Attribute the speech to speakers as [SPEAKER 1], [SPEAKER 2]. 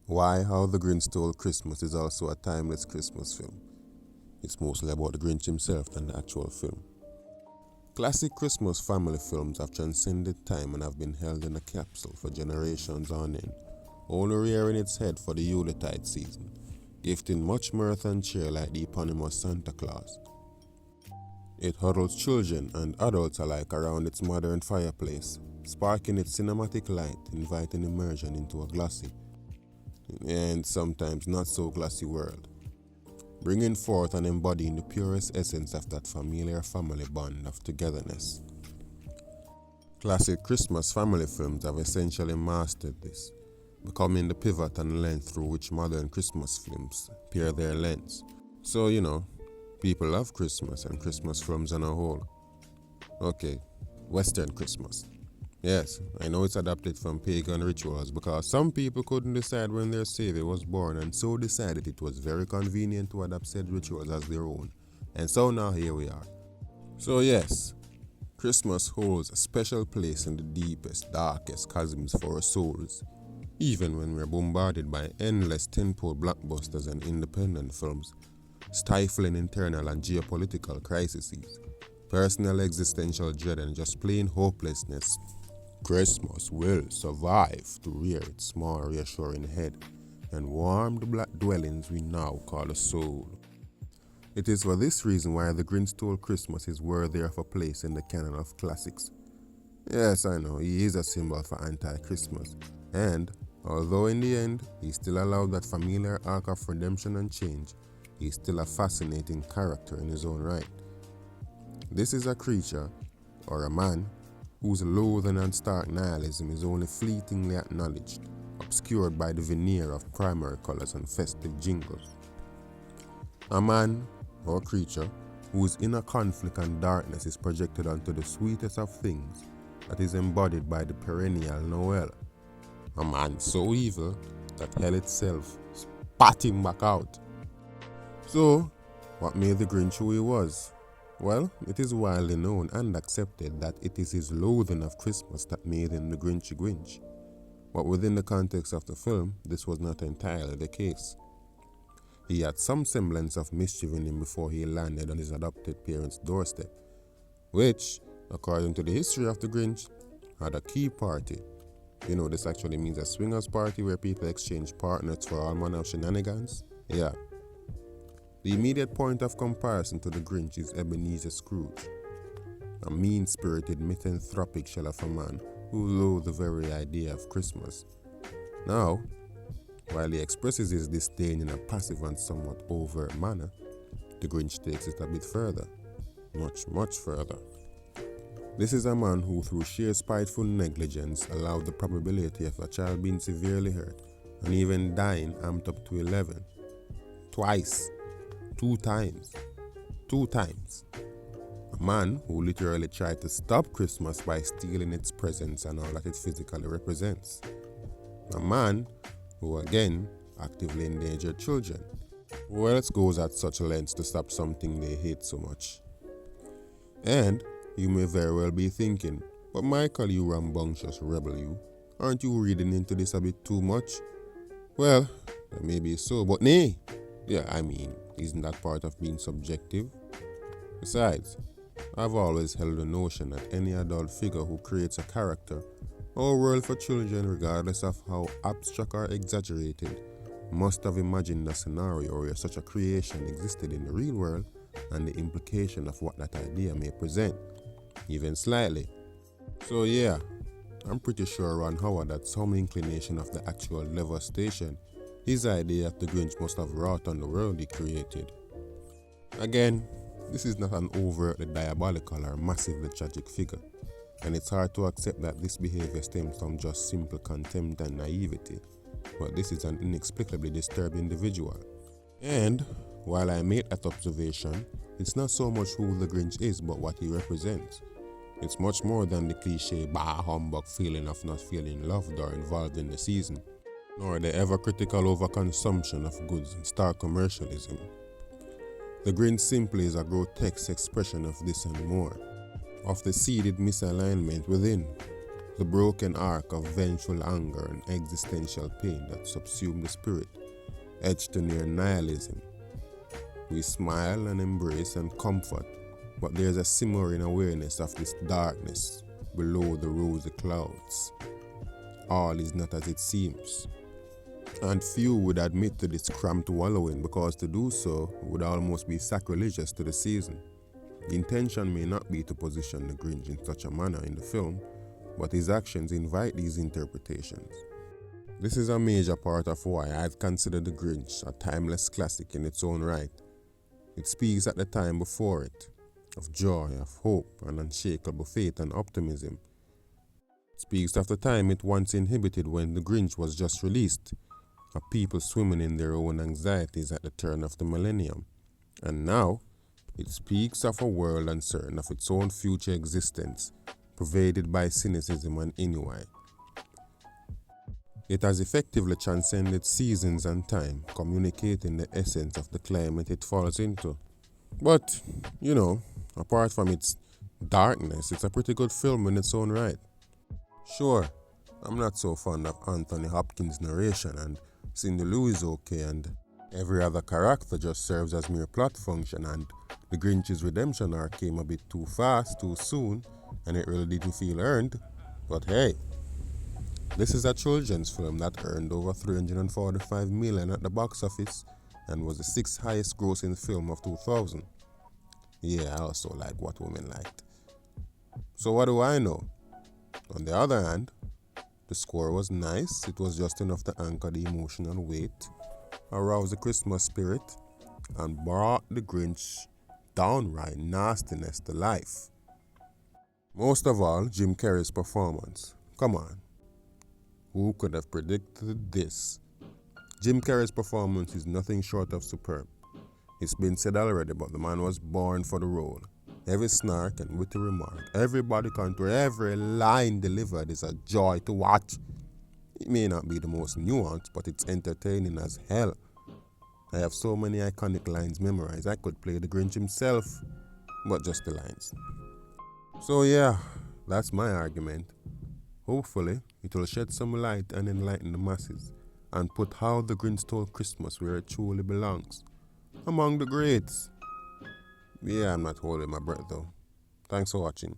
[SPEAKER 1] Why How the Grinch Stole Christmas is also a timeless Christmas film. It's mostly about the Grinch himself than the actual film. Classic Christmas family films have transcended time and have been held in a capsule for generations on end, only rearing its head for the Yuletide season, gifting much mirth and cheer like the eponymous Santa Claus. It huddles children and adults alike around its modern fireplace, sparking its cinematic light, inviting immersion into a glossy, and sometimes not so glossy world, bringing forth and embodying the purest essence of that familiar family bond of togetherness. Classic Christmas family films have essentially mastered this, becoming the pivot and lens through which modern Christmas films peer their lens. So, people love Christmas and Christmas films on a whole. Okay, Western Christmas. Yes, I know it's adapted from pagan rituals because some people couldn't decide when their savior was born and so decided it was very convenient to adapt said rituals as their own. And so now here we are. So yes, Christmas holds a special place in the deepest, darkest chasms for our souls, even when we're bombarded by endless tentpole blockbusters and independent films, stifling internal and geopolitical crises, personal existential dread and just plain hopelessness. Christmas will survive to rear its small reassuring head and warm the black dwellings we now call a soul. It is for this reason why The Grinch Stole Christmas is worthy of a place in the canon of classics. Yes, I know, he is a symbol for anti-Christmas, and although in the end he still allowed that familiar arc of redemption and change, he is still a fascinating character in his own right. This is a creature, or a man, whose loathing and stark nihilism is only fleetingly acknowledged, obscured by the veneer of primary colors and festive jingles. A man, or creature, whose inner conflict and darkness is projected onto the sweetest of things that is embodied by the perennial Noel. A man so evil that hell itself spat him back out. So, what made the Grinch who he was? Well, it is widely known and accepted that it is his loathing of Christmas that made him the Grinchy Grinch. But within the context of the film, this was not entirely the case. He had some semblance of mischief in him before he landed on his adopted parents' doorstep, which, according to the history of the Grinch, had a key party. This actually means a swingers party where people exchange partners for all manner of shenanigans. Yeah. The immediate point of comparison to the Grinch is Ebenezer Scrooge, a mean-spirited, misanthropic shell of a man who loathed the very idea of Christmas. Now, while he expresses his disdain in a passive and somewhat overt manner, the Grinch takes it a bit further, much further. This is a man who, through sheer spiteful negligence, allowed the probability of a child being severely hurt and even dying amped up to 11. Twice. Two times. A man who literally tried to stop Christmas by stealing its presents and all that it physically represents. A man who again actively endangered children. Who else goes at such lengths to stop something they hate so much? And you may very well be thinking, but Michael, you rambunctious rebel you, aren't you reading into this a bit too much? Well, that may be so, but nay. Isn't that part of being subjective? Besides, I've always held the notion that any adult figure who creates a character or world for children, regardless of how abstract or exaggerated, must have imagined a scenario where such a creation existed in the real world and the implication of what that idea may present, even slightly. So yeah, I'm pretty sure Ron Howard had some inclination of the actual devastation his idea of the Grinch must have wrought on the world he created. Again, this is not an overtly diabolical or massively tragic figure, and it's hard to accept that this behavior stems from just simple contempt and naivety, but this is an inexplicably disturbed individual. And, while I make that observation, it's not so much who the Grinch is but what he represents. It's much more than the cliche bah humbug feeling of not feeling loved or involved in the season, nor the ever-critical overconsumption of goods and stark commercialism. The Grinch simply is a grotesque expression of this and more, of the seeded misalignment within. the broken arc of vengeful anger and existential pain that subsume the spirit, edged to near nihilism. We smile and embrace and comfort, but there's a simmering awareness of this darkness below the rosy clouds. All is not as it seems. And few would admit to this cramped wallowing, because to do so would almost be sacrilegious to the season. The intention may not be to position the Grinch in such a manner in the film, but his actions invite these interpretations. This is a major part of why I've considered The Grinch a timeless classic in its own right. It speaks at the time before it, of joy, of hope, and unshakable faith and optimism. It speaks of the time it once inhabited when The Grinch was just released, a people swimming in their own anxieties at the turn of the millennium. And now, it speaks of a world uncertain of its own future existence, pervaded by cynicism and ennui. It has effectively transcended seasons and time, communicating the essence of the climate it falls into. But, apart from its darkness, it's a pretty good film in its own right. Sure, I'm not so fond of Anthony Hopkins' narration, and Cindy Lou is okay, and every other character just serves as mere plot function, and the Grinch's redemption arc came a bit too fast, too soon, and it really didn't feel earned. But hey, this is a children's film that earned over $345 million at the box office and was the 6th highest grossing film of 2000. Yeah, I also like what women liked. So what do I know? On the other hand, the score was nice. It was just enough to anchor the emotional weight, arouse the Christmas spirit, and brought the Grinch downright nastiness to life. Most of all, Jim Carrey's performance. Come on. Who could have predicted this? Jim Carrey's performance is nothing short of superb. It's been said already, but the man was born for the role. Every snark and witty remark, every body contour, every line delivered is a joy to watch. It may not be the most nuanced, but it's entertaining as hell. I have so many iconic lines memorized, I could play the Grinch himself, but just the lines. So yeah, that's my argument. Hopefully, it will shed some light and enlighten the masses, and put How the Grinch Stole Christmas where it truly belongs, among the greats. Yeah, I'm not holding my breath though. Thanks for watching.